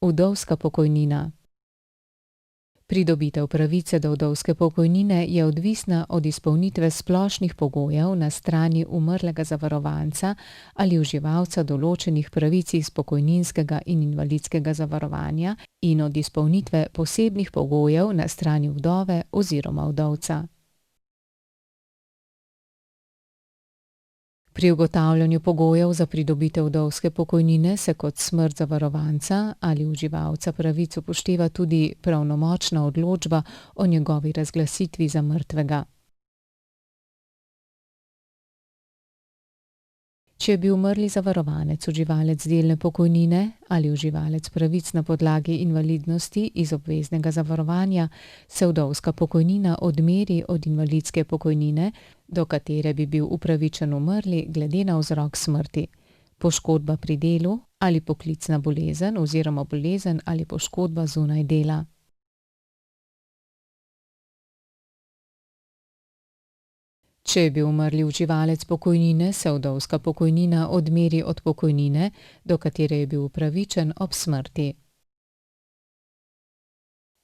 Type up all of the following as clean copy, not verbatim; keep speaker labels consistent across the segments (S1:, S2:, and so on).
S1: Vdovska pokojnina. Pridobitev pravice do vdovske pokojnine je odvisna od izpolnitve splošnih pogojev na strani umrlega zavarovanca ali uživalca določenih pravic iz pokojninskega in invalidskega zavarovanja in od izpolnitve posebnih pogojev na strani vdove oziroma vdovca. Pri ugotavljanju pogojev za pridobitev vdovske pokojnine se kot smrt zavarovanca ali uživalca pravic upošteva tudi pravnomočna odločba o njegovi razglasitvi za mrtvega. Če je bil umrli zavarovanec uživalec delne pokojnine ali uživalec pravic na podlagi invalidnosti iz obveznega zavarovanja, se vdovska pokojnina odmeri od invalidske pokojnine, do katere bi bil upravičen umrli glede na vzrok smrti, poškodba pri delu ali poklicna bolezen oziroma bolezen ali poškodba zunaj dela. Če je bil umrli uživalec pokojnine, se vdovska pokojnina odmeri od pokojnine, do katere je bil upravičen ob smrti.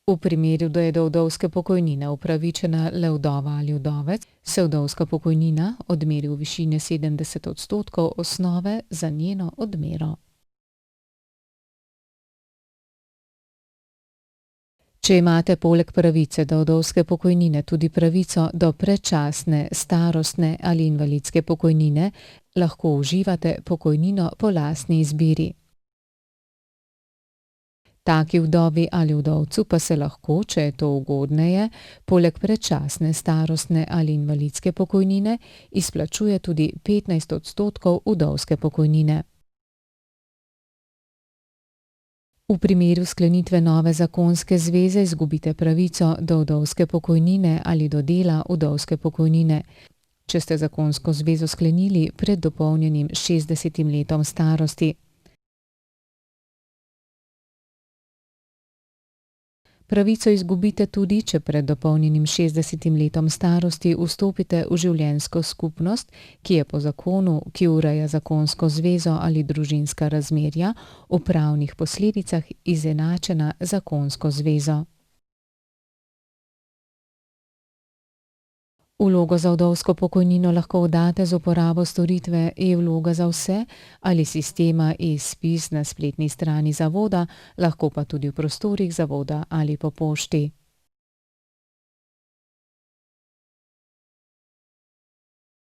S1: V primeru, da je do vdovske pokojnine upravičena le vdova ali vdovec, se vdovska pokojnina odmeri v višini 70% osnove za njeno odmero. Če imate poleg pravice do vdovske pokojnine tudi pravico do predčasne, starostne ali invalidske pokojnine, lahko uživate pokojnino po lastni izbiri. Taki vdovi ali vdovcu pa se lahko, če je to ugodneje, poleg predčasne, starostne ali invalidske pokojnine izplačuje tudi 15% vdovske pokojnine. V primeru sklenitve nove zakonske zveze izgubite pravico do vdovske pokojnine ali do dela vdovske pokojnine, če ste zakonsko zvezo sklenili pred dopolnjenim 60. letom starosti. Pravico izgubite tudi, če pred dopolnjenim 60. letom starosti vstopite v življenjsko skupnost, ki je po zakonu, ki ureja zakonsko zvezo ali družinska razmerja, v pravnih posledicah izenačena z zakonsko zvezo. Vlogo za vdovsko pokojnino lahko oddate z uporabo storitve e-vloga za vse ali sistema e-spis na spletni strani zavoda, lahko pa tudi v prostorih zavoda ali po pošti.